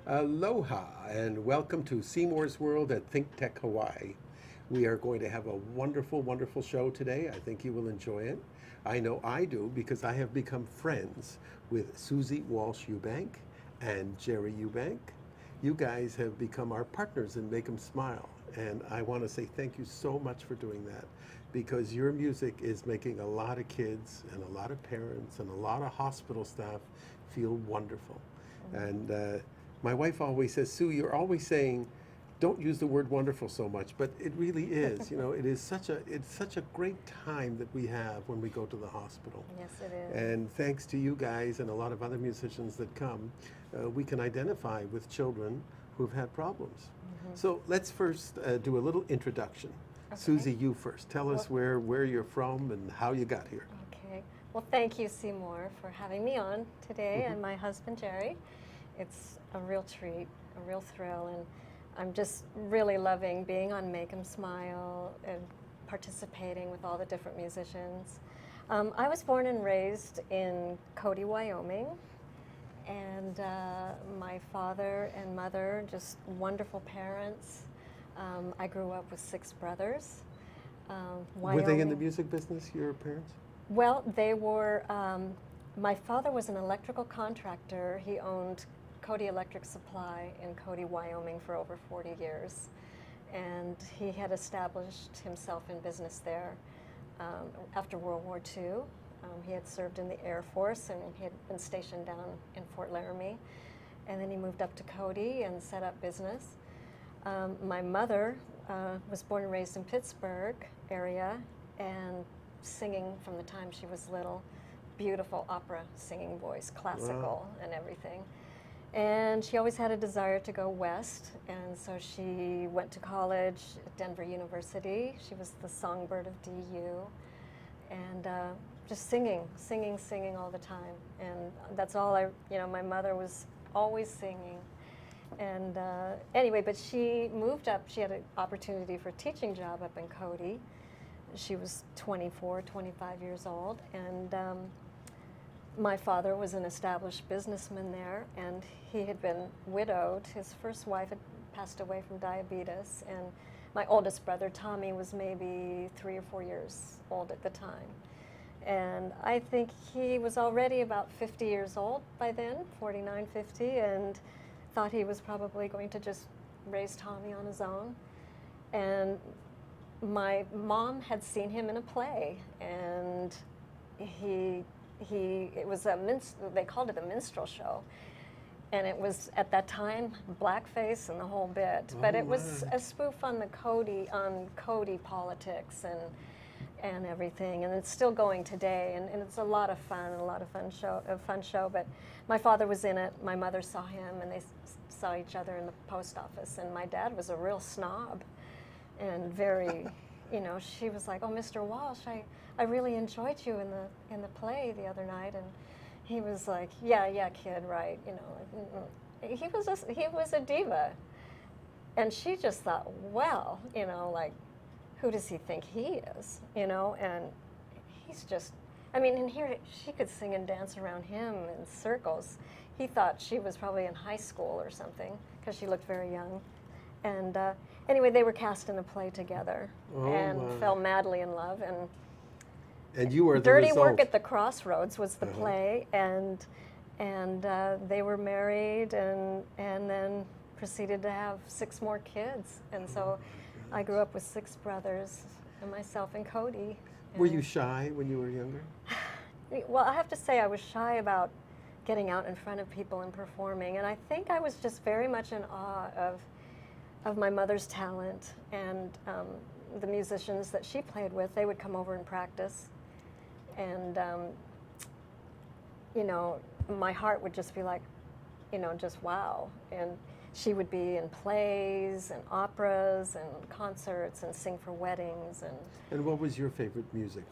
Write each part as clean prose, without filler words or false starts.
Aloha and welcome to Seymour's World at ThinkTech Hawaii. We are going to have a wonderful, wonderful show today. I think you will enjoy it. I know I do because I have become friends with Susie Eubank and Jerry Eubank. You guys have become our partners in Make 'em Smile, and I want to say thank you so much for doing that because your music is making a lot of kids and a lot of parents and a lot of hospital staff feel wonderful. And my wife always says, Sue, you're always saying, don't use the word wonderful so much, but it really is. You know, it's such a great time that we have when we go to the hospital. Yes, it is. And thanks to you guys and a lot of other musicians that come, we can identify with children who've had problems. So let's first do a little introduction. Okay. Susie, you first. Tell us where you're from and how you got here. Okay. Well, thank you, Seymour, for having me on today, and my husband, Jerry. It's a real treat, a real thrill, and I'm just really loving being on Make 'em Smile and participating with all the different musicians. I was born and raised in Cody, Wyoming, and my father and mother, just wonderful parents. I grew up with 6 brothers. Were they in the music business, your parents? Well, they were, my father was an electrical contractor. He owned Cody Electric Supply in Cody, Wyoming for over 40 years. And he had established himself in business there after World War II. He had served in the Air Force and he had been stationed down in Fort Laramie. And then he moved up to Cody and set up business. My mother was born and raised in Pittsburgh area and singing from the time she was little. Beautiful opera singing voice, classical and everything. And she always had a desire to go west, and so she went to college at Denver University. She was the songbird of DU, and just singing all the time. And that's all my mother was always singing. And anyway, but she moved up. She had an opportunity for a teaching job up in Cody. She was 24, 25 years old, and my father was an established businessman there, and he had been widowed. His first wife had passed away from diabetes, and my oldest brother, Tommy, was maybe 3 or 4 years old at the time. And I think he was already about 50 years old by then, 49, 50, and thought he was probably going to just raise Tommy on his own. And my mom had seen him in a play, and it was they called it a minstrel show, and it was at that time blackface and the whole bit. But it was a spoof on Cody politics and everything, and it's still going today, and it's a lot of fun, a fun show. But my father was in it, my mother saw him, and they saw each other in the post office. And my dad was a real snob, and very. She was like, "Oh, Mr. Walsh, I really enjoyed you in the play the other night," and he was like, "Yeah, kid, right." He was a diva, and she just thought, "Well, like, who does he think he is?" And he's just, and here she could sing and dance around him in circles. He thought she was probably in high school or something because she looked very young. And anyway, they were cast in a play together and fell madly in love. And you were the Dirty result. Work at the Crossroads was the play, and they were married and then proceeded to have 6 more kids. And so I grew up with 6 brothers and myself and Cody. Were you shy when you were younger? Well, I have to say I was shy about getting out in front of people and performing, and I think I was just very much in awe of my mother's talent, and the musicians that she played with. They would come over and practice, and my heart would just be like, just wow. And she would be in plays and operas and concerts and sing for weddings. And what was your favorite music?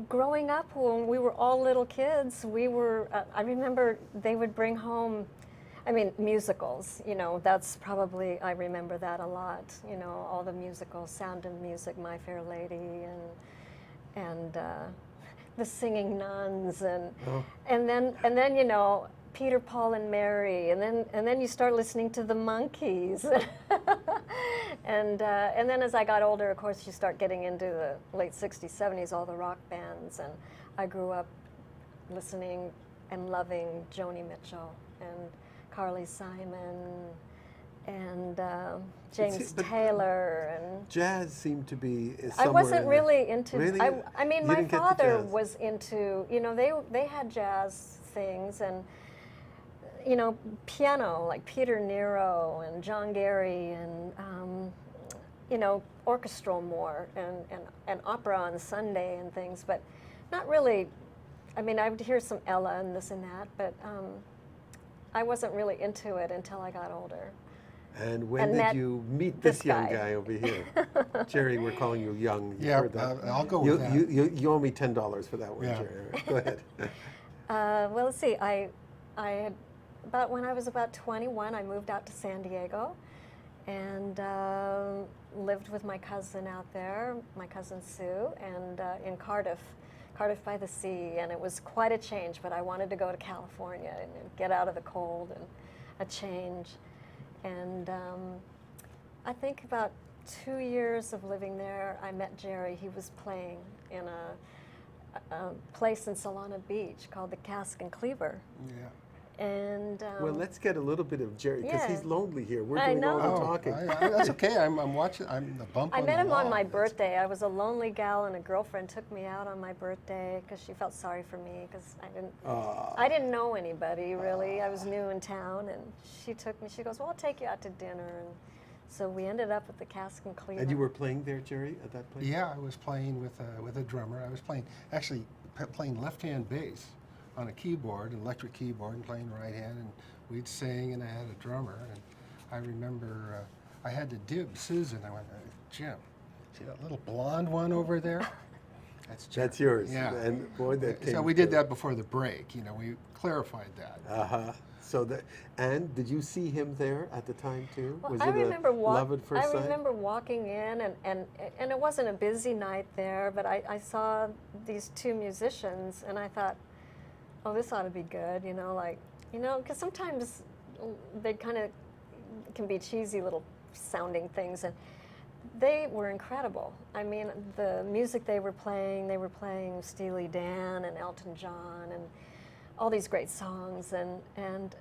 growing up, when we were all little kids, I remember they would bring home, I mean, musicals, that's probably, I remember that a lot, all the musicals, Sound of Music, My Fair Lady, and the Singing Nuns, and then, Peter, Paul, and Mary, and then you start listening to the Monkees, and then as I got older, of course, you start getting into the late '60s, '70s, all the rock bands, and I grew up listening and loving Joni Mitchell and Carly Simon and James Taylor and jazz seemed to be somewhere. I wasn't in really into. Really? I mean, You my didn't get the father jazz? was into. They had jazz things and piano like Peter Nero and John Gary and orchestral more and opera on Sunday and things, but not really. I mean, I would hear some Ella and this and that, but I wasn't really into it until I got older. And when And did met you meet this this young guy. guy over here? Jerry, we're calling you young. You Yeah, heard that. I'll go with that. You owe me $10 for that one, Yeah. Jerry. Go ahead. Well, let's see. I had when I was about 21, I moved out to San Diego, and lived with my cousin out there, my cousin Sue, and in Cardiff by the sea, and it was quite a change. But I wanted to go to California and get out of the cold and a change. And I think about 2 years of living there, I met Jerry. He was playing in a place in Solana Beach called the Cask and Cleaver. Yeah. And Well, let's get a little bit of Jerry, because Yeah. he's lonely here. We're I doing all the know. talking. That's okay. I'm watching. I'm the bump I on met the him on wall. my That's- birthday. I was a lonely gal, and a girlfriend took me out on my birthday because she felt sorry for me because I didn't know anybody really. I was new in town, and she took me. She goes, "Well, I'll take you out to dinner," and so we ended up at the Cask and Cleaver. And you were playing there, Jerry, at that place? Yeah, I was playing with a drummer. I was playing left-hand bass on a keyboard, an electric keyboard, and playing right hand. And we'd sing, and I had a drummer. And I remember I had to dib Susan. I went, Jim, see that little blonde one over there? That's Jim. That's yours. Yeah. And boy, that came So we did through. that before the break. We clarified that. Uh-huh. And did you see him there at the time too? Well, Was I it remember a love at first I sight? remember walking in, and it wasn't a busy night there, but I saw these two musicians, and I thought, oh, this ought to be good, because sometimes they kind of can be cheesy little sounding things, and they were incredible. I mean, the music they were playing Steely Dan and Elton John and all these great songs, and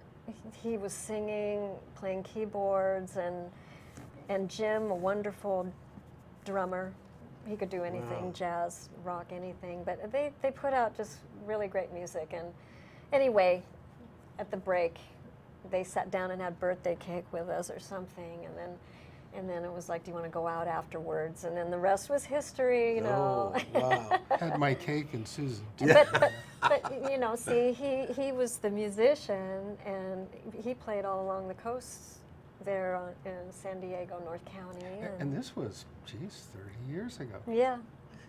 he was singing, playing keyboards, and Jim, a wonderful drummer. He could do anything, Wow. jazz, rock, anything. But they put out just really great music. And anyway, at the break, they sat down and had birthday cake with us or something, and then it was like, do you want to go out afterwards? And then the rest was history, Oh, wow. Had my cake and Susan. too. But see, he was the musician, and he played all along the coast there in San Diego, North County. And this was, 30 years ago. Yeah.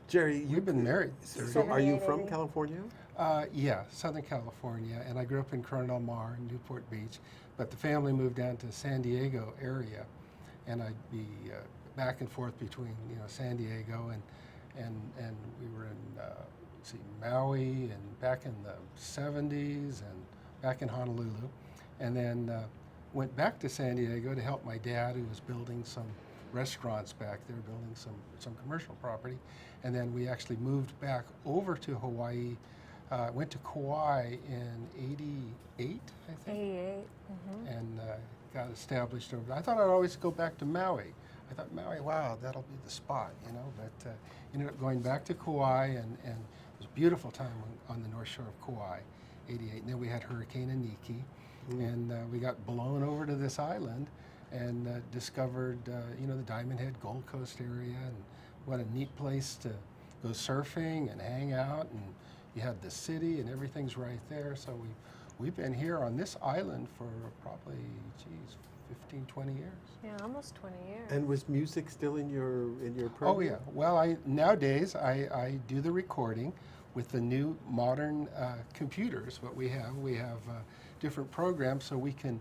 Jerry, We've been married. So are you 78, from 80. California? Yeah, Southern California, and I grew up in Corona del Mar, Newport Beach, but the family moved down to San Diego area, and I'd be back and forth between San Diego and we were in Maui and back in the 70s and back in Honolulu, and then went back to San Diego to help my dad, who was building some restaurants back there, building some commercial property, and then we actually moved back over to Hawaii. Went to Kauai in '88, I think. 88. And got established over there. I thought I'd always go back to Maui. I thought Maui, wow, that'll be the spot, but ended up going back to Kauai, and it was a beautiful time on the north shore of Kauai, '88. And then we had Hurricane Iniki, and we got blown over to this island and discovered, the Diamond Head Gold Coast area, and what a neat place to go surfing and hang out, and you had the city and everything's right there. So we've been here on this island for probably, 15, 20 years. Yeah, almost 20 years. And was music still in your purview? Oh yeah. Well, nowadays I do the recording with the new modern computers, what we have different programs so we can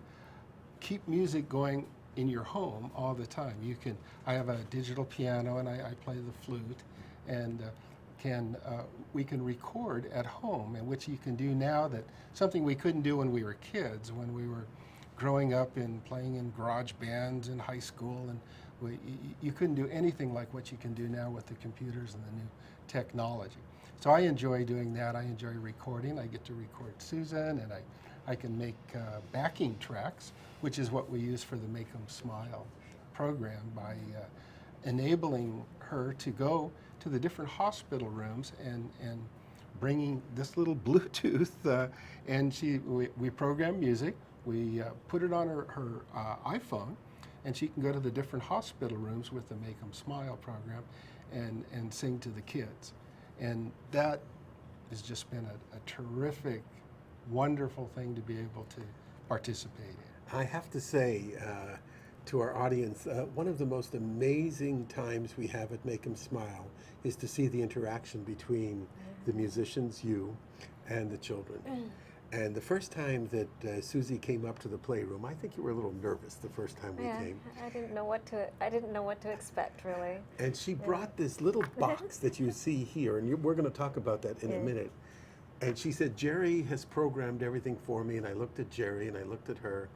keep music going in your home all the time. I have a digital piano and I play the flute, and we can record at home, and which you can do now, that something we couldn't do when we were kids, when we were growing up and playing in garage bands in high school, and you couldn't do anything like what you can do now with the computers and the new technology. So I enjoy doing that. I enjoy recording. I get to record Susan, and I can make backing tracks, which is what we use for the Make 'em Smile program, by enabling her to go to the different hospital rooms and bringing this little Bluetooth, and we program music. We put it on her iPhone, and she can go to the different hospital rooms with the Make 'em Smile program and sing to the kids. And that has just been a terrific, wonderful thing to be able to participate in. I have to say to our audience, one of the most amazing times we have at Make 'em Smile is to see the interaction between the musicians, you, and the children. And the first time that Susie came up to the playroom, I think you were a little nervous the first time we came. I didn't know what to expect, really. And she brought this little box that you see here, and we're going to talk about that in a minute. And she said, Jerry has programmed everything for me. And I looked at Jerry and I looked at her,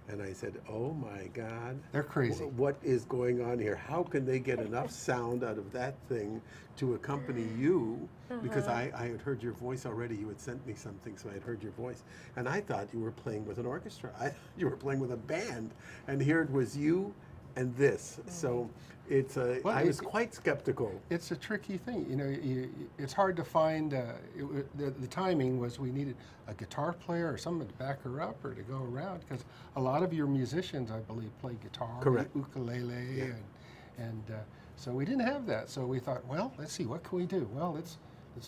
and I said, oh my God. They're crazy. What is going on here? How can they get enough sound out of that thing to accompany you? Because I had heard your voice already. You had sent me something, so I had heard your voice. And I thought you were playing with an orchestra. I thought you were playing with a band. And here it was you and this. So I was quite skeptical. It's a tricky thing. You know, it's hard to find, the timing was we needed a guitar player or someone to back her up or to go around, because a lot of your musicians, I believe, play guitar, Correct. ukulele, and so we didn't have that. So we thought, well, let's see, what can we do? Well, let's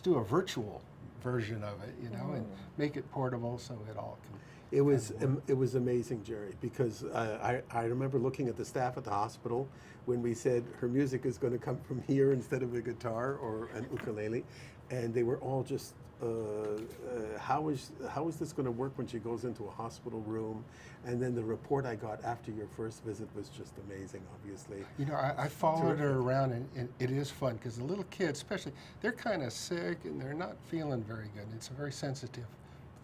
do a virtual version of it, you know, and make it portable so it all can. It was amazing, Jerry, because I remember looking at the staff at the hospital when we said her music is going to come from here instead of a guitar or an ukulele, and they were all just, how is this going to work when she goes into a hospital room? And then the report I got after your first visit was just amazing, obviously. You know, I followed her around, and it is fun, because the little kids, especially, they're kind of sick and they're not feeling very good. It's a very sensitive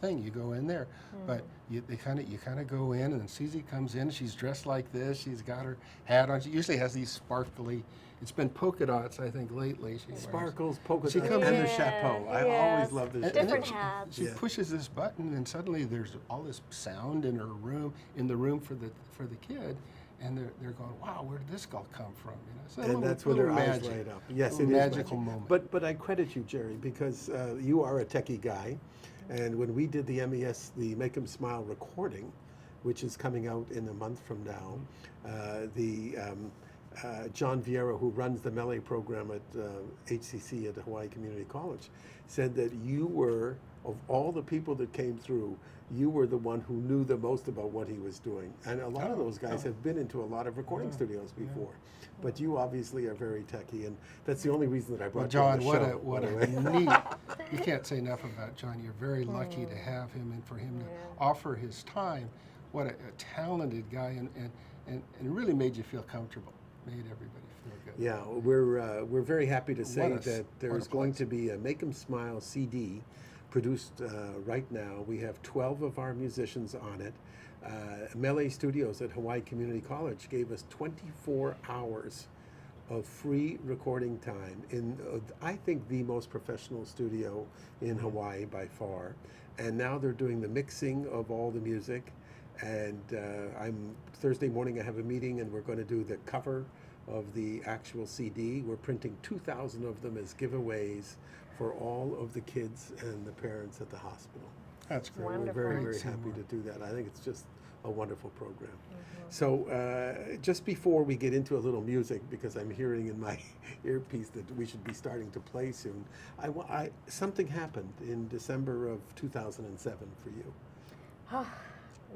thing. You go in there, but you kind of go in, and Susie comes in. She's dressed like this. She's got her hat on. She usually has these sparkly. It's been polka dots, I think, lately. Sparkles, polka She dots, comes and in- the chapeau. I always love the chapeau. Different hats. She pushes this button, and suddenly there's all this sound in her room, in the room for the kid, and they're going, wow, where did this all come from? You know, it's a And little, that's when their little eyes magic, light up. Yes, little it is magical magic. moment. But I credit you, Jerry, because you are a techie guy, and when we did the MES, the Make 'em Smile recording, which is coming out in a month from now, John Vieira, who runs the melee program at HCC at Hawaii Community College, said that you were, of all the people that came through, you were the one who knew the most about what he was doing. And a lot of those guys have been into a lot of recording studios before. But you obviously are very techie, and that's the only reason that I brought Well, John, you on the show. what a neat, you can't say enough about John. You're very lucky to have him, and for him to offer his time. What a talented guy, and really made you feel comfortable, made everybody feel good. Yeah, we're very happy to say What a- that there's what a going place. to be a Make 'em Smile CD produced right now. We have 12 of our musicians on it. Melee Studios at Hawaii Community College gave us 24 hours of free recording time in, I think, the most professional studio in Hawaii by far. And now they're doing the mixing of all the music. And Thursday morning I have a meeting, and we're going to do the cover of the actual CD. We're printing 2,000 of them as giveaways for all of the kids and the parents at the hospital. That's great. We're Wonderful. very, very Great, happy Seymour. to do that. I think it's just a wonderful program. So just before we get into a little music, because I'm hearing in my earpiece that we should be starting to play soon, something happened in December of 2007 for you.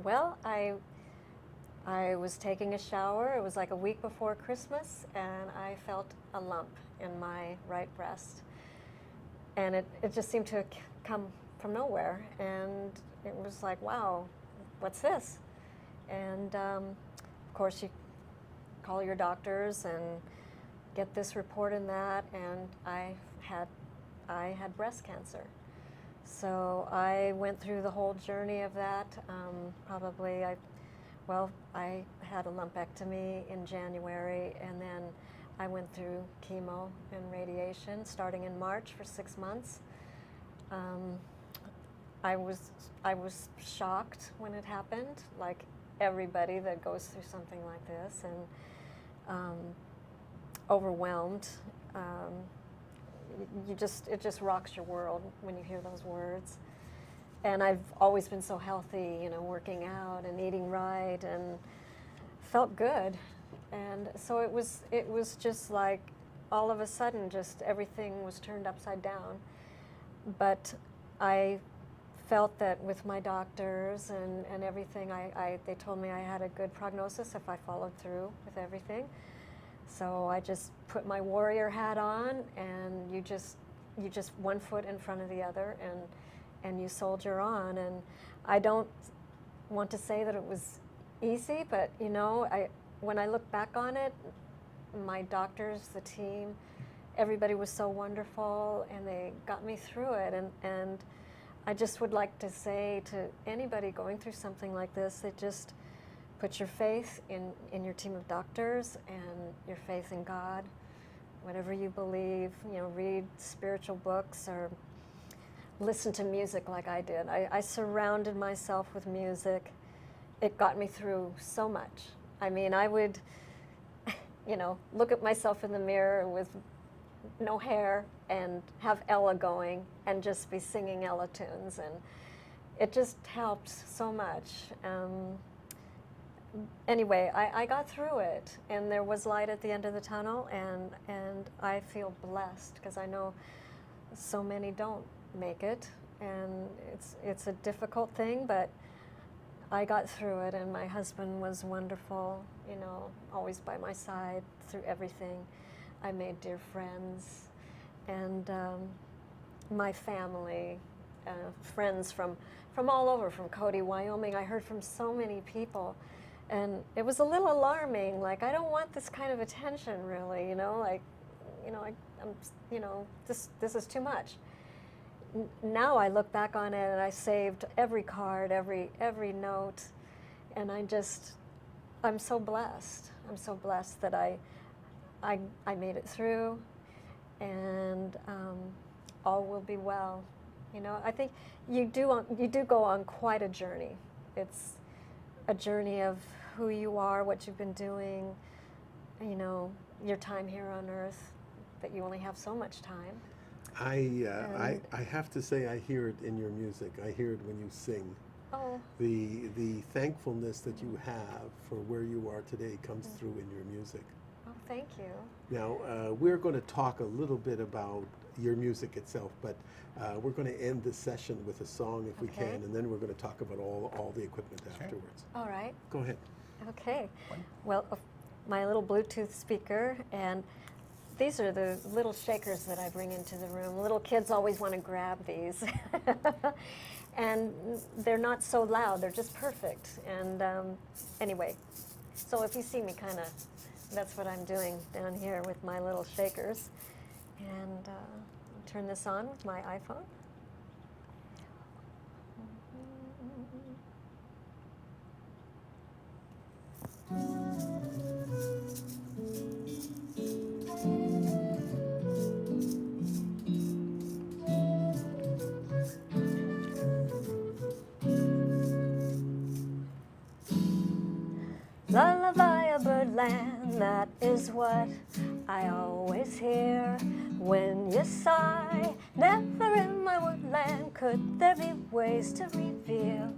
Well, I was taking a shower. It was like a week before Christmas, and I felt a lump in my right breast. and it just seemed to come from nowhere, and it was like, wow, what's this? And of course you call your doctors and get this report and that, and I had breast cancer. So I went through the whole journey of that. I had a lumpectomy in January, and then I went through chemo and radiation starting in March for 6 months. I was shocked when it happened, like everybody that goes through something like this, and overwhelmed. It just rocks your world when you hear those words. And I've always been so healthy, you know, working out and eating right, and felt good. And so it was just like all of a sudden, just everything was turned upside down. But I felt that with my doctors and everything, they told me I had a good prognosis if I followed through with everything. So I just put my warrior hat on, and you just one foot in front of the other, and you soldier on. And I don't want to say that it was easy, but you know, when I look back on it, my doctors, the team, everybody was so wonderful, and they got me through it. And I just would like to say to anybody going through something like this, that just put your faith in your team of doctors and your faith in God, whatever you believe. You know, read spiritual books or listen to music like I did. I surrounded myself with music. It got me through so much. I mean, I would, you know, look at myself in the mirror with no hair and have Ella going and just be singing Ella tunes, and it just helped so much. Anyway, I got through it, and there was light at the end of the tunnel, and I feel blessed because I know so many don't make it, and it's a difficult thing, but I got through it, and my husband was wonderful, you know, always by my side through everything. I made dear friends, and my family, friends from all over, from Cody, Wyoming. I heard from so many people, and it was a little alarming. Like, I don't want this kind of attention, really, you know, like, you know, I'm, you know, this is too much. Now I look back on it, and I saved every card, every note, and I'm so blessed. I'm so blessed that I made it through, and all will be well. You know, I think you do go on quite a journey. It's a journey of who you are, what you've been doing, you know, your time here on earth, that you only have so much time. I have to say, I hear it in your music. I hear it when you sing. Oh. The thankfulness that you have for where you are today comes through in your music. Oh, thank you. Now, we're going to talk a little bit about your music itself, but we're going to end this session with a song if we Okay. can, and then we're going to talk about all the equipment afterwards. All right. Go ahead. Okay. Well, my little Bluetooth speaker, and these are the little shakers that I bring into the room. Little kids always want to grab these. And they're not so loud, they're just perfect. And anyway, so if you see me kind of, that's what I'm doing down here with my little shakers. And turn this on with my iPhone. Lullaby of Birdland, that is what I always hear when you sigh. Never in my woodland could there be ways to reveal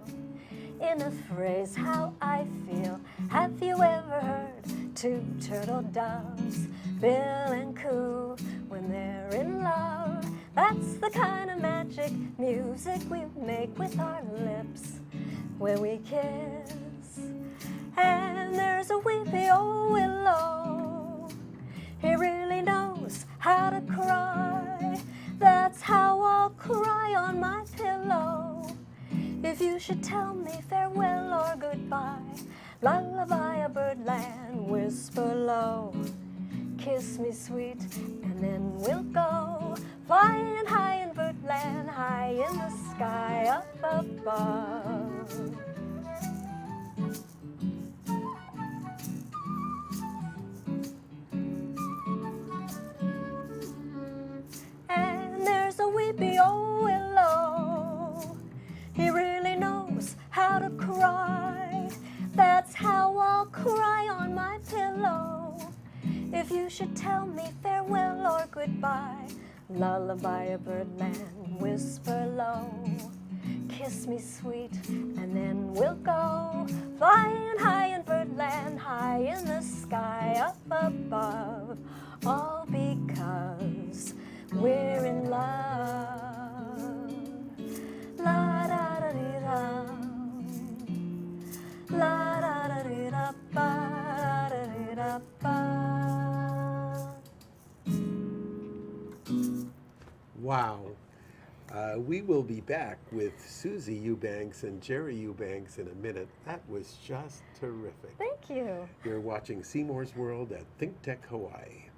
in a phrase how I feel. Have you ever heard two turtle doves bill and coo when they're in love? That's the kind of magic music we make with our lips when we kiss. And there's a weepy old willow, he really knows how to cry. That's how you should tell me farewell or goodbye, lullaby of birdland, whisper low, kiss me sweet, and then we'll go flying high in birdland, high in the sky up above. And there's a weepy old willow, he really knows how to cry. That's how I'll cry on my pillow if you should tell me farewell or goodbye, lullaby of birdland, whisper low, kiss me sweet, and then we'll go flying high in birdland, high in the sky up above, all because we're in love. La da da dee da, la da da dee da ba, da dee da ba. Wow. We will be back with Susie Eubanks and Jerry Eubanks in a minute. That was just terrific. Thank you. You're watching Seymour's World at ThinkTech Hawaii.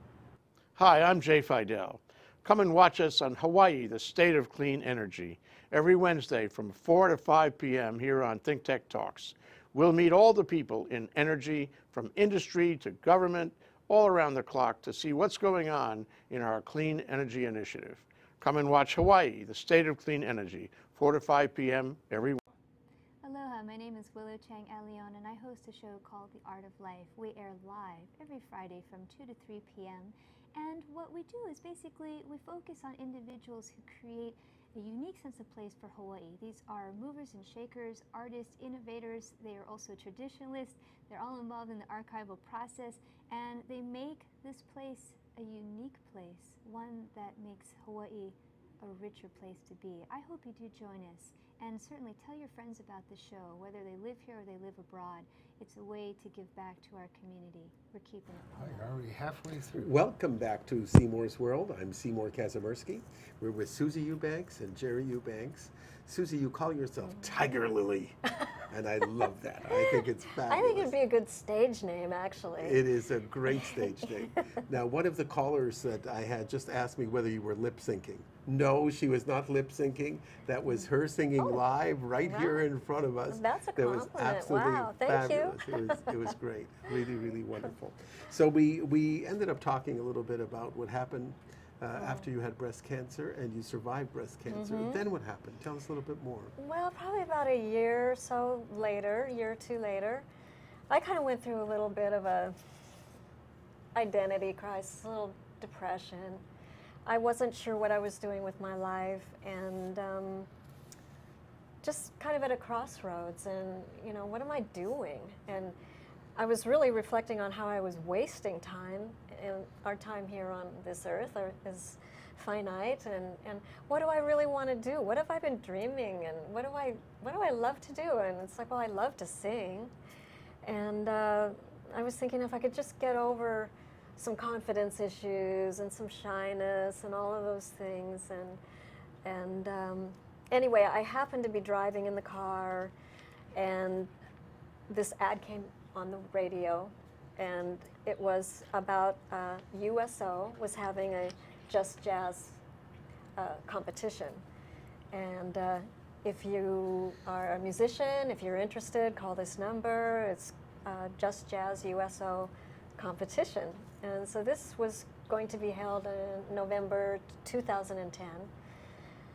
Hi, I'm Jay Fidel. Come and watch us on Hawaii, the State of Clean Energy, every Wednesday from 4 to 5 p.m. here on ThinkTech Talks. We'll meet all the people in energy, from industry to government, all around the clock to see what's going on in our clean energy initiative. Come and watch Hawaii, the State of Clean Energy, 4 to 5 p.m. every Aloha, my name is Willow Chang Alion, and I host a show called The Art of Life. We air live every Friday from 2 to 3 p.m. And what we do is basically we focus on individuals who create a unique sense of place for Hawaii. These are movers and shakers, artists, innovators. They are also traditionalists. They're all involved in the archival process, and they make this place a unique place, one that makes Hawaii a richer place to be. I hope you do join us, and certainly tell your friends about the show, whether they live here or they live abroad. It's a way to give back to our community. We're keeping it Oh, fun. you're already halfway through. Welcome back to Seymour's World. I'm Seymour Kazimirski. We're with Susie Eubanks and Jerry Eubanks. Susie, you call yourself Tiger Lily, and I love that. I think it's fabulous. I think it'd be a good stage name, actually. It is a great stage name. Now, one of the callers that I had just asked me whether you were lip syncing. No, she was not lip syncing. That was her singing live right here in front of us. That's a That was compliment. absolutely Wow, thank you. fabulous. It was great. Really, really wonderful. So we ended up talking a little bit about what happened after you had breast cancer and you survived breast cancer. Then what happened? Tell us a little bit more. Well, probably about a year or so later, year or two later, I kind of went through a little bit of a identity crisis, a little depression. I wasn't sure what I was doing with my life, and just kind of at a crossroads, and you know, what am I doing? And I was really reflecting on how I was wasting time, and our time here on this earth is finite, and what do I really want to do? What have I been dreaming, and what do I love to do? And it's like, well, I love to sing, and I was thinking if I could just get over some confidence issues and some shyness and all of those things, and anyway, I happened to be driving in the car, and this ad came on the radio, and it was about USO was having a Just Jazz competition, and if you are a musician, if you're interested, call this number. It's Just Jazz USO competition. And so this was going to be held in November 2010.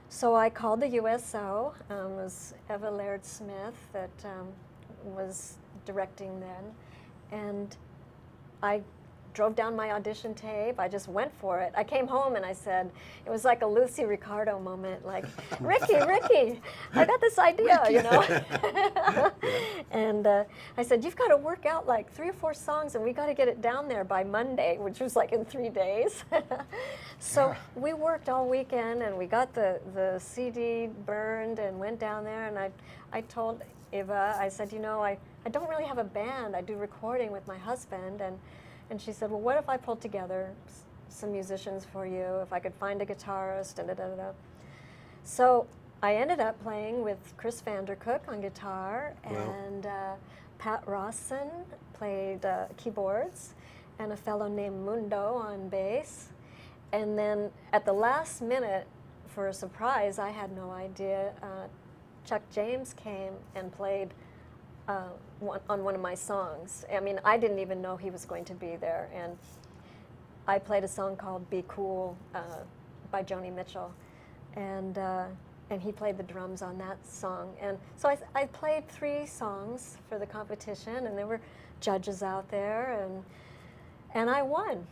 So I called the USO. It was Eva Laird Smith that was directing then. And I drove down my audition tape. I just went for it. I came home and I said, it was like a Lucy Ricardo moment, like, Ricky, I got this idea, you know. And I said, you've got to work out like 3 or 4 songs, and we got to get it down there by Monday, which was like in 3 days. So we worked all weekend, and we got the CD burned and went down there, and I told Eva, I said, you know, I don't really have a band. I do recording with my husband, and she said, well, what if I pulled together some musicians for you, if I could find a guitarist, and da-da-da-da. So I ended up playing with Chris Vandercook on guitar, Wow. and Pat Rawson played keyboards, and a fellow named Mundo on bass. And then at the last minute, for a surprise, I had no idea, Chuck James came and played on one of my songs. I mean, I didn't even know he was going to be there. And I played a song called Be Cool by Joni Mitchell. And he played the drums on that song. And so I played 3 songs for the competition, and there were judges out there, and I won.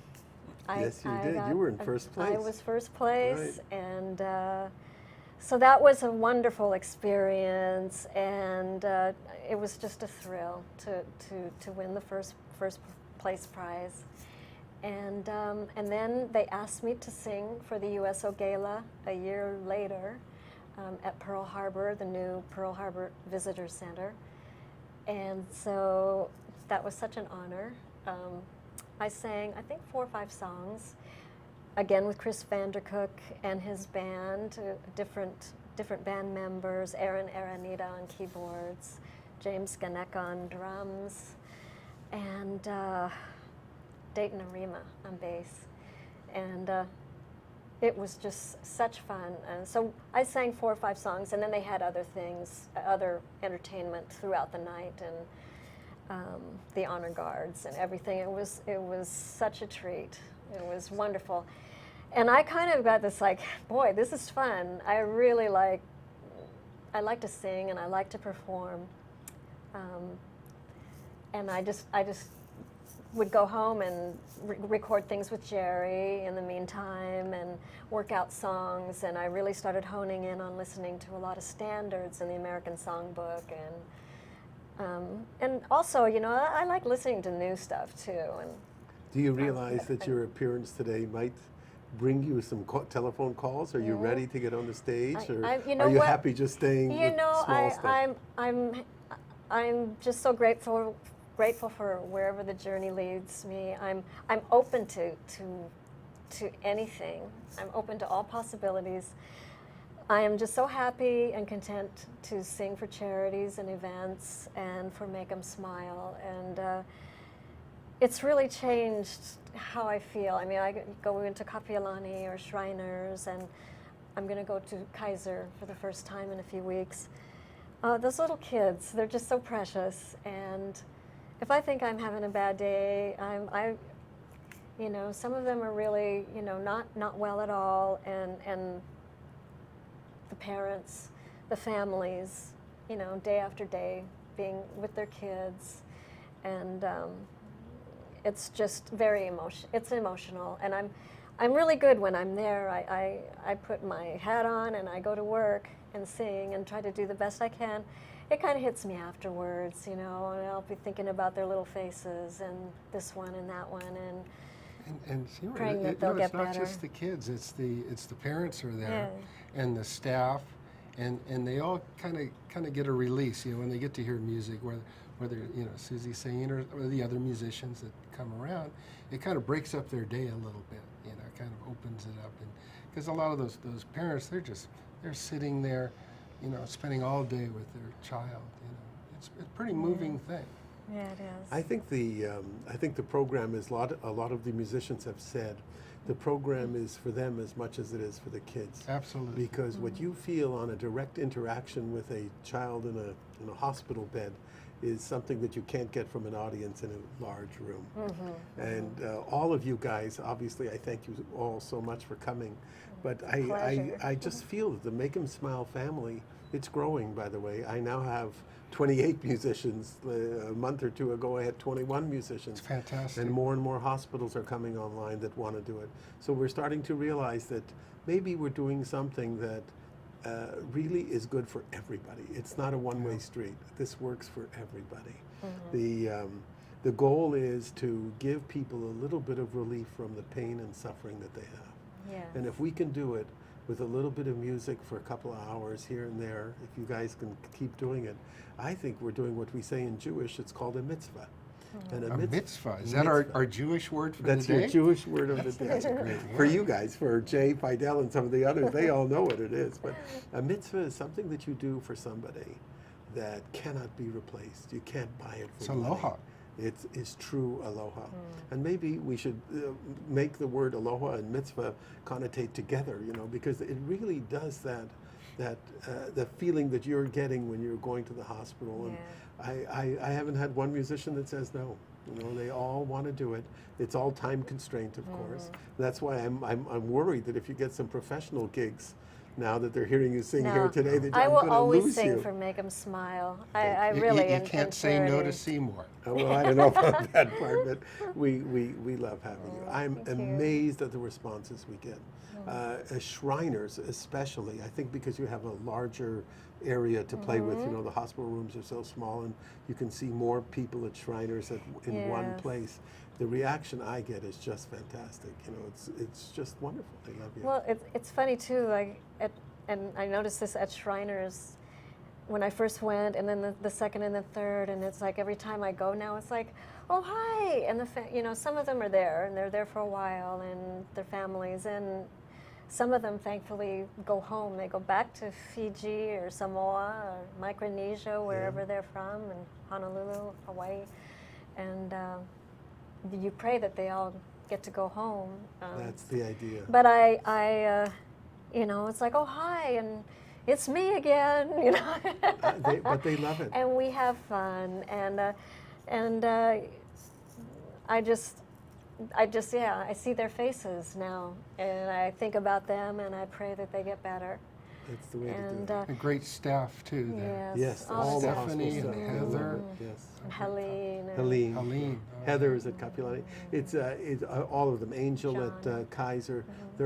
Yes, you did. You were in first place. I was first place, Right. and so that was a wonderful experience, and it was just a thrill to win the first place prize. And then they asked me to sing for the USO Gala a year later at Pearl Harbor, the new Pearl Harbor Visitor Center. And so that was such an honor. I sang, I think, 4 or 5 songs, again with Chris Vandercook and his band, different band members, Aaron Aranita on keyboards, James Ganek on drums, and Dayton Arima on bass. And it was just such fun. And so I sang 4 or 5 songs, and then they had other things, other entertainment throughout the night, and the honor guards and everything. It was such a treat. It was wonderful. And I kind of got this like, boy, this is fun. I like to sing, and I like to perform. And I just would go home and record things with Jerry in the meantime, and work out songs. And I really started honing in on listening to a lot of standards in the American Songbook, and also, you know, I like listening to new stuff too. And Do you realize that your appearance today might bring you some telephone calls? Are you ready to get on the stage, or you know are you what? happy just staying You with know, small stuff? I'm just so grateful for wherever the journey leads me. I'm open to anything. I'm open to all possibilities. I am just so happy and content to sing for charities and events and for Make 'Em Smile. And it's really changed how I feel. I mean, I go into Kapiolani or Shriners, and I'm going to go to Kaiser for the first time in a few weeks. Those little kids, they're just so precious. And if I think I'm having a bad day, you know, some of them are really, you know, not well at all, and the parents, the families, you know, day after day being with their kids, and it's just very emotional, and I'm really good when I'm there. I put my hat on and I go to work and sing and try to do the best I can. It kind of hits me afterwards, you know, and I'll be thinking about their little faces and this one and that one, And you know, praying that they'll it's get not better. just the kids; it's the parents are there, Yeah. and the staff, and they all kind of get a release. You know, when they get to hear music, whether you know Susie singing or the other musicians that come around, it kind of breaks up their day a little bit. You know, it kind of opens it up, and because a lot of those parents, they're sitting there, you know, spending all day with their child. You know, it's a pretty moving thing. Yeah, it is. I think the program is a lot of the musicians have said the program is for them as much as it is for the kids. Absolutely. Because what you feel on a direct interaction with a child in a hospital bed is something that you can't get from an audience in a large room. And all of you guys, obviously, I thank you all so much for coming. But Pleasure. I just feel that the Make 'Em Smile family, it's growing, by the way. I now have 28 musicians. A month or two ago, I had 21 musicians. It's fantastic. And more hospitals are coming online that want to do it. So we're starting to realize that maybe we're doing something that really is good for everybody. It's not a one-way street. This works for everybody. The goal is to give people a little bit of relief from the pain and suffering that they have. Yeah. And if we can do it with a little bit of music for a couple of hours here and there, if you guys can keep doing it, I think we're doing what we say in Jewish, it's called a mitzvah. And A mitzvah. Is that our Jewish word for That's the day? your Jewish word of the day. That's a great For word. you guys, for Jay, Fidel, and some of the others, they all know what it is. But a mitzvah is something that you do for somebody that cannot be replaced. You can't buy it for It's money. aloha. It's true aloha. And maybe we should make the word aloha and mitzvah connotate together, because it really does that the feeling that you're getting when you're going to the hospital. And I haven't had one musician that says no. They all want to do it. It's all time constraint, of course. That's why I'm worried that if you get some professional gigs, now that they're hearing you sing here today, that I I'm will going to always lose sing you. for Make 'Em Smile. I really You can't say no charity. to Seymour. Well, I don't know about that part, but we love having you. I'm thank you. amazed at the responses we get. As Shriners, especially, I think because you have a larger area to play with. The hospital rooms are so small, and you can see more people at Shriners in one Yes. place. The reaction I get is just fantastic. It's just wonderful. They love you. Well, it's funny too. And I noticed this at Shriners when I first went, and then the second and the third, and it's like every time I go now, it's like, oh hi, and some of them are there, and they're there for a while, and their families, and some of them thankfully go home. They go back to Fiji or Samoa or Micronesia, wherever they're from, and Honolulu, Hawaii, and you pray that they all get to go home. That's the idea. But it's like, oh hi, and it's me again, But they love it. and we have fun, and I see their faces now, and I think about them, and I pray that they get better. It's the way And to do it. A great staff too there. Yes, all all the the staff. Stephanie hospital and staff. Heather. Yes. And Helene. And Helene. Oh, Heather is at Capulani. It's all of them. Angel John. at Kaiser. They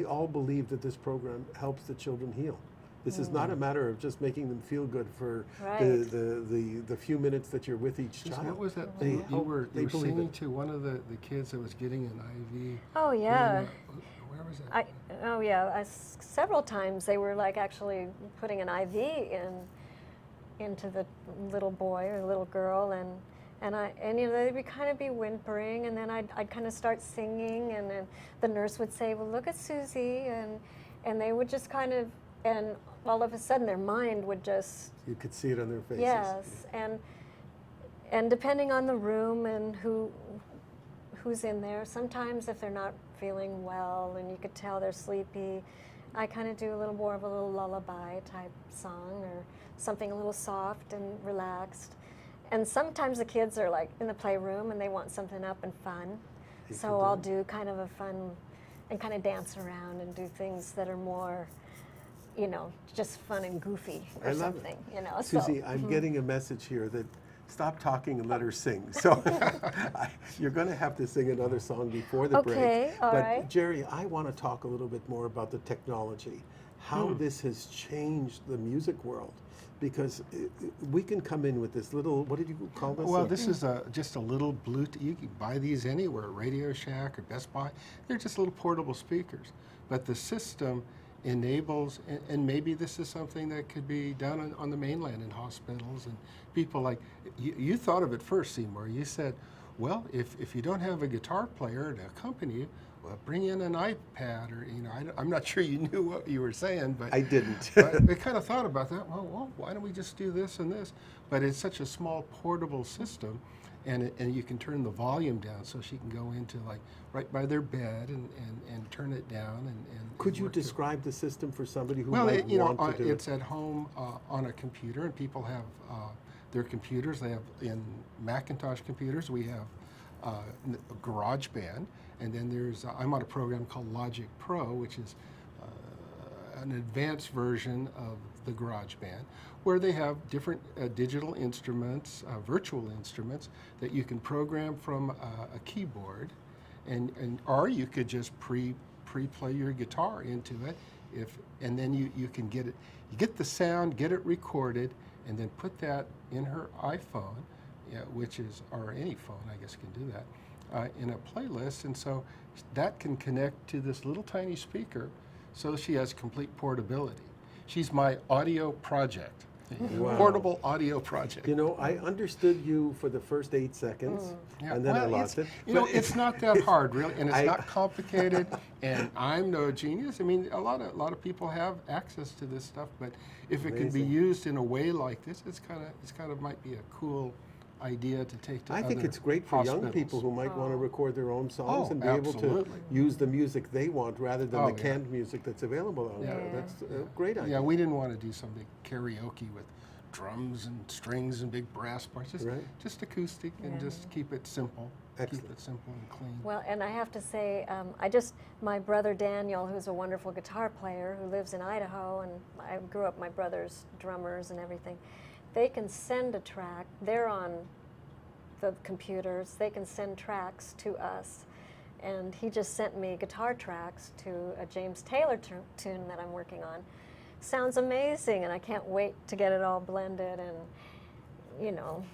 all believe that this program helps the children heal. This is not a matter of just making them feel good for Right. the few minutes that you're with each Susan, child. what was that? They You hope- were they believe singing it. to one of the kids that was getting an IV. Oh yeah. Where was that? Several times they were like actually putting an IV into the little boy or little girl, and they'd be kind of be whimpering, and then I'd kind of start singing, and then the nurse would say, well, look at Susie, and they would just kind of, and all of a sudden their mind would just, You could see it on their faces. yes, and depending on the room and who's in there, sometimes if they're not feeling well and you could tell they're sleepy, I kind of do a little more of a little lullaby type song or something a little soft and relaxed. And sometimes the kids are like in the playroom and they want something up and fun. You So can do I'll it. do kind of a fun and kind of dance around and do things that are more, just fun and goofy or I love it. something, Susie, I'm getting a message here that stop talking and let her sing. So you're going to have to sing another song before the break. Okay, all But right. Jerry, I want to talk a little bit more about the technology, how this has changed the music world. Because we can come in with this little, what did you call this? Well, this is just a little Bluetooth. You can buy these anywhere, Radio Shack or Best Buy. They're just little portable speakers. But the system enables, and maybe this is something that could be done on the mainland in hospitals and people like, you thought of it first, Seymour. You said, well, if you don't have a guitar player to accompany you, well, bring in an iPad or, I'm not sure you knew what you were saying, but I didn't. but we kind of thought about that. Well, why don't we just do this and this? But it's such a small portable system, and you can turn the volume down so she can go into like right by their bed and turn it down and Could you work through. describe the system for somebody who Well, might want to do it's it? at home on a computer, and people have their computers. They have in Macintosh computers. We have GarageBand, and then there's I'm on a program called Logic Pro, which is an advanced version of the GarageBand, where they have different digital instruments, virtual instruments that you can program from a keyboard, or you could just pre-play your guitar into it, and then you can get it. You get the sound, get it recorded, and then put that in her iPhone, which is, or any phone, I guess, can do that, in a playlist, and so that can connect to this little tiny speaker, so she has complete portability. She's my audio project. Wow. Portable audio project. You know, I understood you for the first 8 seconds, Yeah, and then I well, lost it. You know, But it's not that hard, really, and it's I- not complicated. And I'm no genius. I mean, a lot of people have access to this stuff, but if it can be Amazing. used in a way like this, it's kind of might be a cool idea to take to I think other it's great for young hospitals. people who might want to record their own songs Oh, and be able to absolutely. use the music they want rather than Oh, the yeah. canned music that's available out there. Yeah. That's a great idea. Yeah, we didn't want to do some big karaoke with drums and strings and big brass parts. Right. Just acoustic and just keep it simple. Excellent. Keep it simple and clean. Well, and I have to say, my brother Daniel, who's a wonderful guitar player who lives in Idaho, and I grew up my brother's drummers and everything, they can send a track, they're on the computers, they can send tracks to us. And he just sent me guitar tracks to a James Taylor tune that I'm working on. Sounds amazing, and I can't wait to get it all blended and, you know,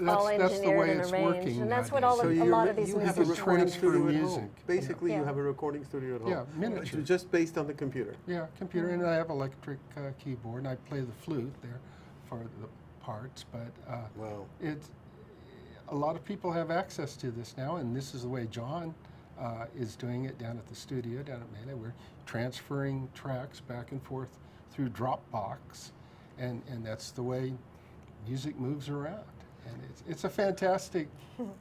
all That's the engineered way and it's arranged. working And that's what nowadays. all So a lot of these you have a musicians recording transfer studio at music. home. Basically, you Yeah. have a recording studio at home. Yeah, miniature. Just based on the computer. Yeah, computer, and I have electric keyboard, and I play the flute there for the parts. But Wow. it's a lot of people have access to this now, and this is the way John is doing it down at the studio down at Melee. We're transferring tracks back and forth through Dropbox, and that's the way music moves around. And it's a fantastic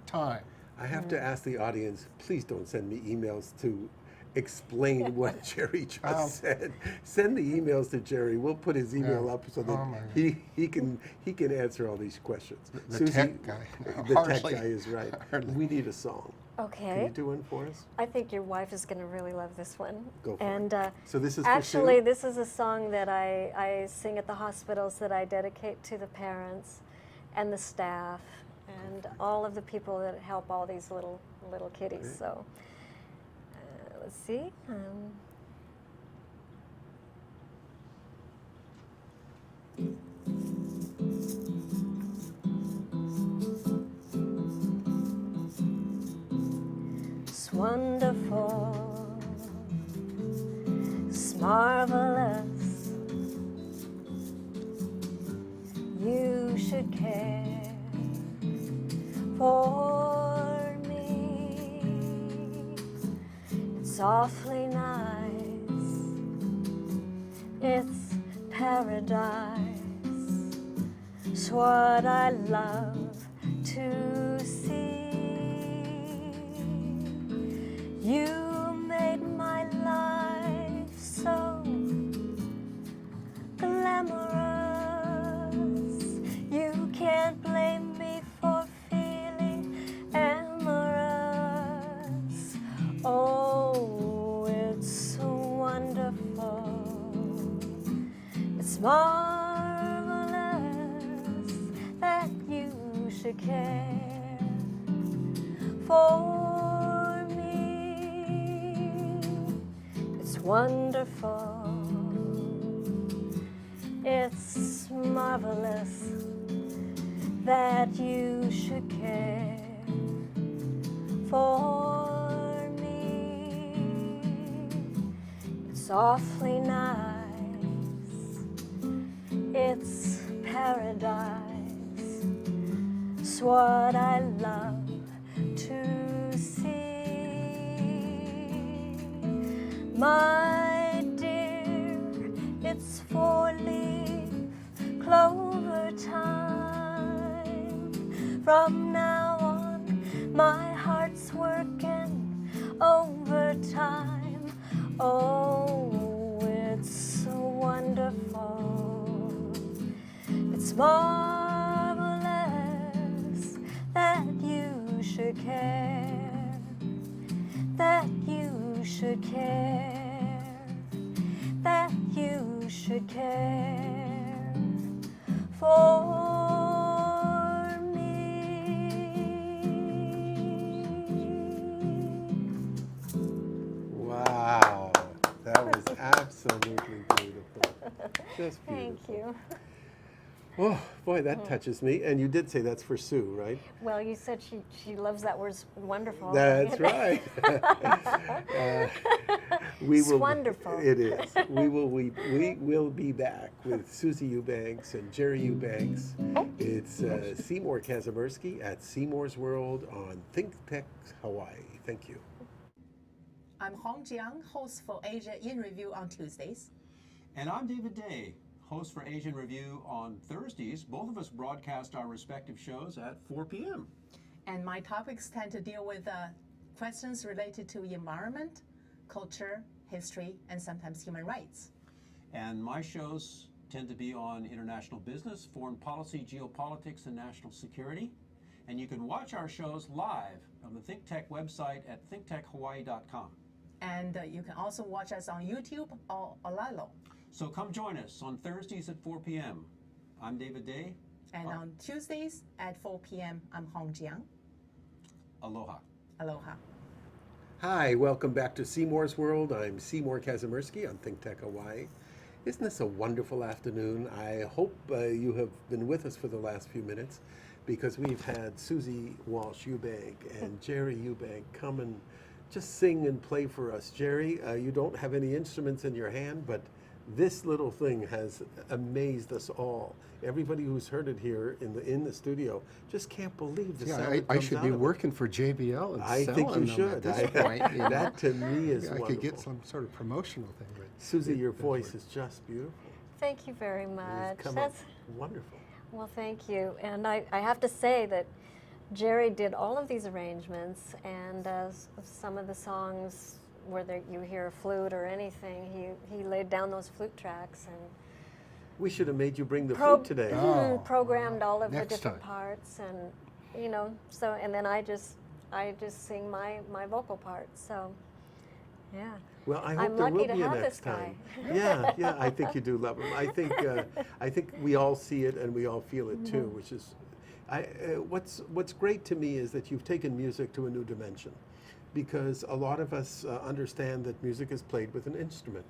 time. I have to ask the audience, please don't send me emails to explain what Jerry just said. Send the emails to Jerry. We'll put his email Yeah. up so Oh, my that he can answer all these questions. The tech guy. The Hardly. tech guy is right. Hardly. We need a song. Can Okay. you do one for us? I think your wife is going to really love this one. Go for and, it. So this is for actually, Sue? this is a song that I sing at the hospitals that I dedicate to the parents and the staff and all of the people that help all these little kitties. Okay. So let's see. It's wonderful, it's marvelous. You should care for me. It's awfully nice. It's paradise. It's what I love to see. You made my life so glamorous. You can't blame me for feeling amorous. Oh, it's so wonderful. It's marvelous that you should care for me. It's wonderful. It's marvelous that you should care for me. It's awfully nice. It's paradise. It's what I love to see. My dear, it's 4-leaf clover time. From now on, my heart's working overtime. Oh, it's so wonderful. It's marvelous that you should care, that you should care, that you should care for me. Wow. That was absolutely beautiful. Just beautiful. Thank you. Oh, boy, that touches me. And you did say that's for Sue, right? Well, you said she loves that word wonderful. That's right. We It's will. wonderful. It is. We will be back with Susie Eubanks and Jerry Eubanks. It's Seymour Kazimirski at Seymour's World on ThinkTech Hawaii. Thank you. I'm Hong Jiang, host for Asia in Review on Tuesdays. And I'm David Day, host for Asian Review on Thursdays. Both of us broadcast our respective shows at 4 p.m. And my topics tend to deal with questions related to environment, culture, history, and sometimes human rights. And my shows tend to be on international business, foreign policy, geopolitics, and national security. And you can watch our shows live on the ThinkTech website at thinktechhawaii.com. And you can also watch us on YouTube or Olalo. So come join us on Thursdays at 4 p.m. I'm David Day. And on Tuesdays at 4 p.m., I'm Hong Jiang. Aloha. Aloha. Hi, welcome back to Seymour's World. I'm Seymour Kazimirski on ThinkTech Hawaii. Isn't this a wonderful afternoon? I hope you have been with us for the last few minutes because we've had Susie Walsh Eubank and Jerry Eubank come and just sing and play for us. Jerry, you don't have any instruments in your hand, but this little thing has amazed us all. Everybody who's heard it here in the studio just can't believe the sound that I comes should out be of it. working for JBL and I selling think you them should. at this point. You know. That to me is I wonderful. could get some sort of promotional thing. But Susie, your it does voice work. is just beautiful. Thank you very You've much. come up wonderful. Well, thank you. And I have to say that Jerry did all of these arrangements, and some of the songs where you hear a flute or anything, he laid down those flute tracks and We should have made you bring the flute today. Oh. programmed all of the Next different time. parts, and so and then I just sing my vocal parts. So yeah. Well, I I'm hope there lucky will to be a have next this guy. time. Yeah, I think you do love him. I think we all see it and we all feel it too, which is, what's great to me is that you've taken music to a new dimension, because a lot of us understand that music is played with an instrument.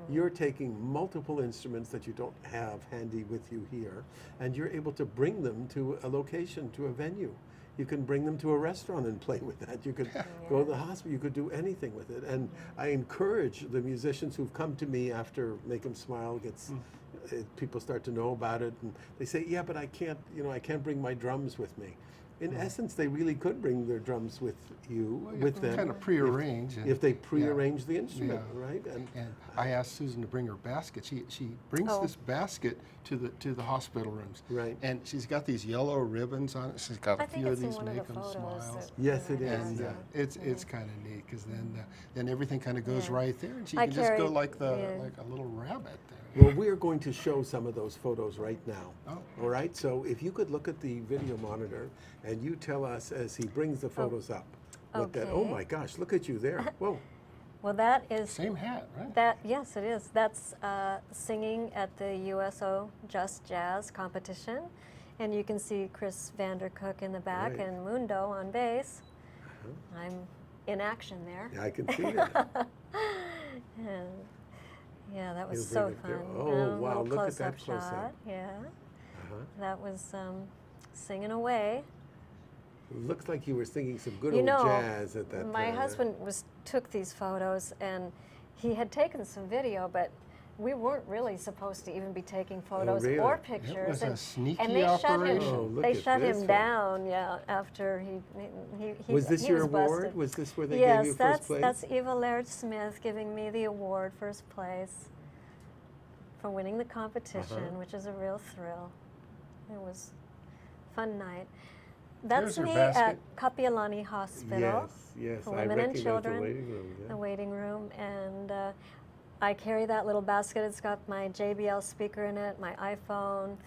You're taking multiple instruments that you don't have handy with you here, and you're able to bring them to a location, to a venue. You can bring them to a restaurant and play with that. You could go to the hospital. You could do anything with it. And I encourage the musicians who've come to me after Make 'Em Smile gets, people start to know about it, and they say, yeah, but I can't bring my drums with me. In essence, they really could bring their drums with them. Kind of prearrange. If they prearrange the instrument, right? And I asked Susan to bring her basket. She brings this basket to the hospital rooms. Right. And she's got these yellow ribbons on it. She's got I a think few it's of in these one of Make the 'Em photos. Smiles. Yes, it is. And it's kind of neat because then everything kind of goes Yeah. right there, and she I can just go carried- like yeah. like a little rabbit there. Well, we are going to show some of those photos right now. Oh. All right, so if you could look at the video monitor and you tell us as he brings the photos up. What that, oh Okay. my gosh, look at you there. Whoa. Well, that is Same hat, right? yes, it is. That's singing at the USO Just Jazz competition, and you can see Chris Vandercook in the back Right. and Mundo on bass. I'm in action there. Yeah, I can see that. And yeah, that was He'll so bring it there. fun. Oh, A wow, little look at that close-up close-up. shot. Yeah, Uh-huh. that was singing away. Looks like you were singing some good You old know, jazz at that my time. husband took these photos, and he had taken some video, but we weren't really supposed to even be taking photos really? or It pictures. was a and, sneaky and they shut operation. him. Oh, look they at shut this him one. down. Yeah, after he Was this he your was award? busted. Was this where they yes, gave you first place? that's Eva Laird Smith giving me the award, first place, for winning the competition, which is a real thrill. It was a fun night. That's There's her me basket. at Kapiolani Hospital. Yes, for I women and recognize children, the waiting room. Yeah. the waiting room, and I carry that little basket. It's got my JBL speaker in it, my iPhone,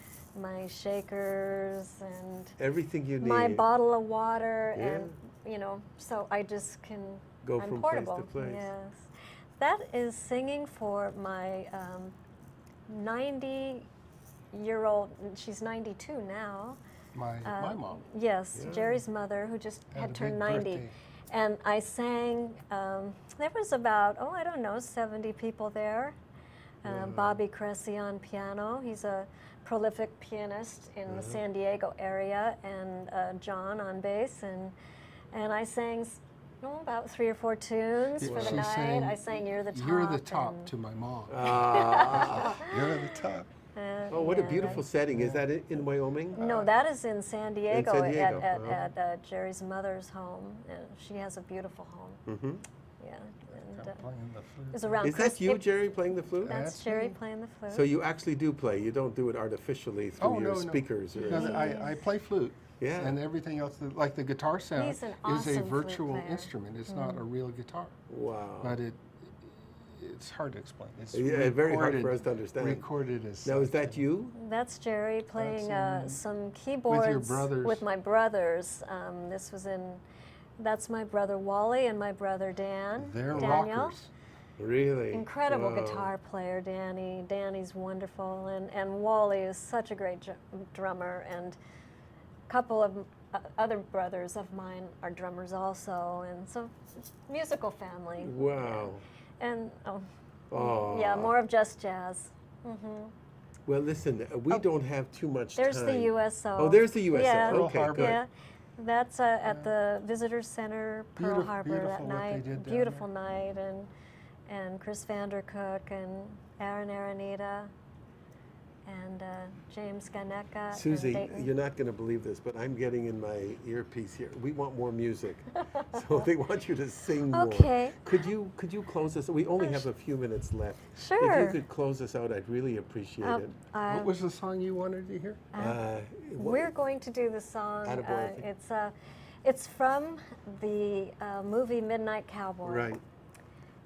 my shakers, and Everything you need. my bottle of water, Yeah. and so I just can. Go I'm from place to portable. place. Yes, that is singing for my 90-year-old. She's 92 now. My mom. Yes, Yeah. Jerry's mother, who just Had had a turned big 90. birthday. And I sang, there was about, 70 people there. Bobby Cressy on piano. He's a prolific pianist in the San Diego area, and John on bass. And I sang, Oh, about 3 or 4 tunes Yeah, for the she night. sang, I sang "You're the Top." You're the top and, to my mom. Ah. You're the top. Oh, what a yeah, beautiful setting. Is that in Wyoming? No, that is in San Diego, San Diego, at Jerry's mother's home. And she has a beautiful home. Mm-hmm. Yeah. And, I'm playing the flute. it was around Is that Christ- you, it- Jerry, playing the flute? That's That's Jerry me. playing the flute. So you actually do play. You don't do it artificially through Oh, your no, no. speakers. Or No, I play flute. Yeah. And everything else, like the guitar sound, He's an is awesome a flute virtual player. instrument. It's not a real guitar. Wow. But it's hard to explain. It's Yeah, very hard recorded- for us to understand. Recorded as Now, is such, that and- you? That's Jerry playing That's, some keyboards brothers. with my brothers. That's my brother Wally and my brother Dan. They're Daniel. rockers. Really? Incredible Wow. guitar player, Danny. Danny's wonderful, and Wally is such a great drummer. And a couple of other brothers of mine are drummers also, and so musical family. Wow. And Oh. yeah, more of just jazz. Well, listen, we don't have too much There's time. the USO. Oh, there's the USO. Yeah. Pearl Okay, Harbor. good. Yeah, that's at the Visitor Center, Pearl Beautif- Harbor beautiful that what they night. did down Beautiful there. night, and Chris Vandercook and Aaron Aranita and James Ganeka. and Susie, Dayton. you're not going to believe this, but I'm getting in my earpiece here. We want more music, so they want you to sing more. Okay. Could you close us? We only have a few minutes left. If Sure. you could close us out, I'd really appreciate it. What was the song you wanted to hear? We're going to do the song. Attaboy. It's from the movie Midnight Cowboy. Right.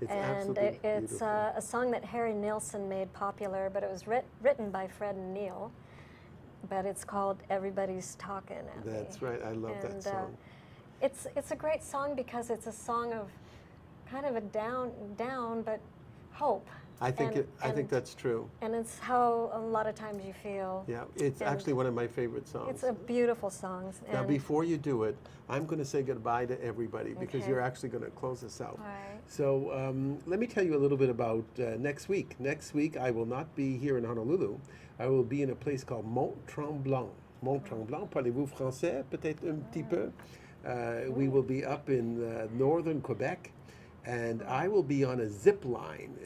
It's And absolutely it's beautiful. a song that Harry Nilsson made popular, but it was written by Fred and Neil. But it's called "Everybody's Talking at Me." That's right. I love that And, song. It's a great song because it's a song of kind of a down, but hope. I think and- that's true. And it's how a lot of times you feel. Yeah, it's and actually one of my favorite songs. It's a beautiful song. Now, and- before you do it, I'm going to say goodbye to everybody because Okay. you're actually going to close us out. All right. So let me tell you a little bit about next week. Next week, I will not be here in Honolulu. I will be in a place called Mont-Tremblant. Mont-Tremblant, parlez-vous français? Peut-être un petit peu. We will be up in northern Quebec. And I will be on a zip line.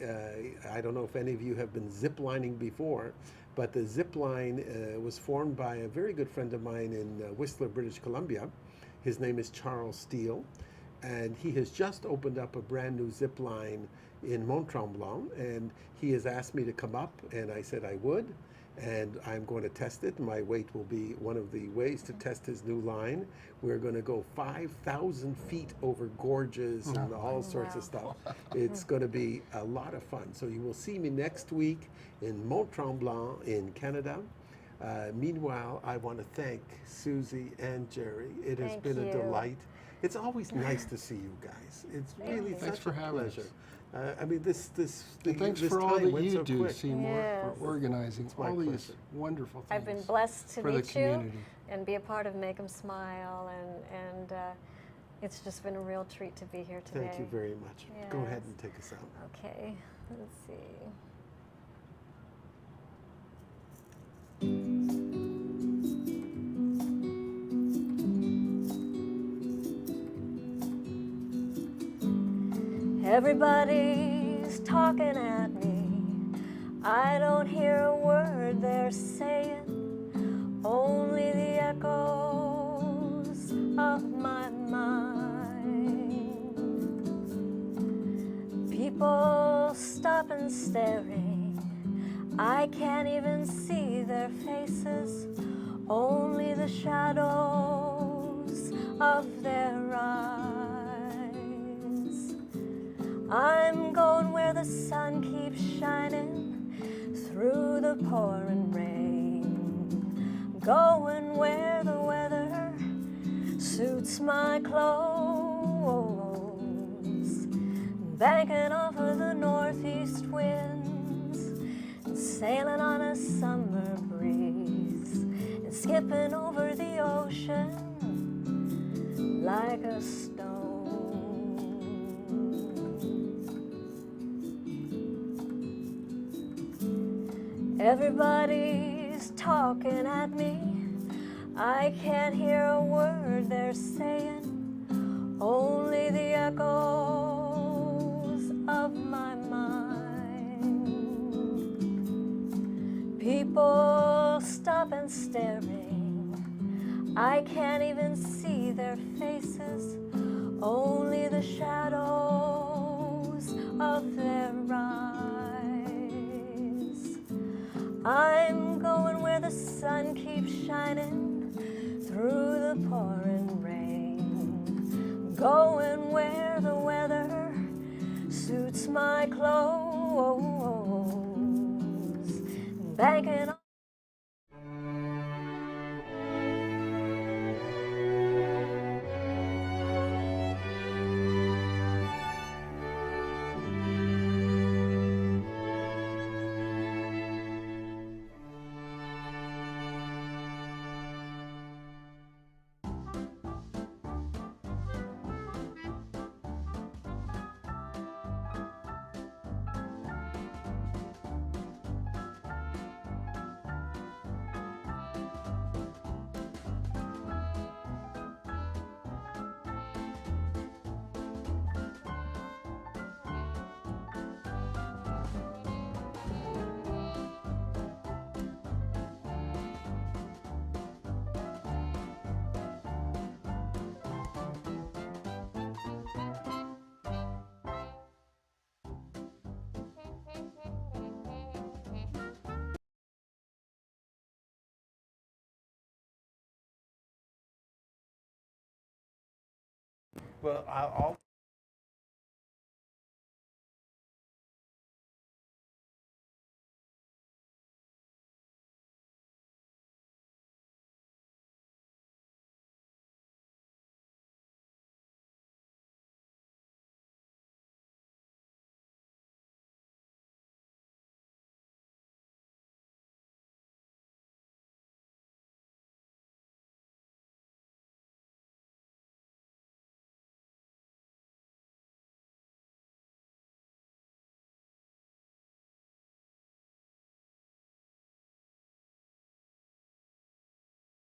I don't know if any of you have been zip lining before, but the zip line was formed by a very good friend of mine in Whistler, British Columbia. His name is Charles Steele, and he has just opened up a brand new zip line in Mont-Tremblant, and he has asked me to come up, and I said I would. And I'm going to test it. My weight will be one of the ways to test his new line. We're going to go 5,000 feet over gorges and all sorts of stuff. It's going to be a lot of fun. So you will see me next week in Mont-Tremblant in Canada. Meanwhile, I want to thank Susie and Jerry. It has Thank been a you. delight. It's always nice to see you guys. It's really Thanks such for a having us. pleasure. I mean, this And thanks this for all time that went you so do, quick. Seymour, Yes. for organizing my all these pleasure. wonderful things. I've been blessed to for the meet you community. and be a part of Make 'em Smile, and it's just been a real treat to be here today. Thank you very much. Go ahead Yes. and take us out. Okay, let's see. Everybody's talking at me. I don't hear a word they're saying, only the echoes of my mind. People stop and staring. I can't even see their faces, only the shadows of their eyes. I'm going where the sun keeps shining through the pouring rain, going where the weather suits my clothes, banking off of the northeast winds, and sailing on a summer breeze, and skipping over the ocean like a stone. Everybody's talking at me. I can't hear a word they're saying, only the echoes of my mind. People stop and staring, I can't even see their faces, only the shadows of their eyes. I'm going where the sun keeps shining through the pouring rain, going where the weather suits my clothes, banking on Well, I'll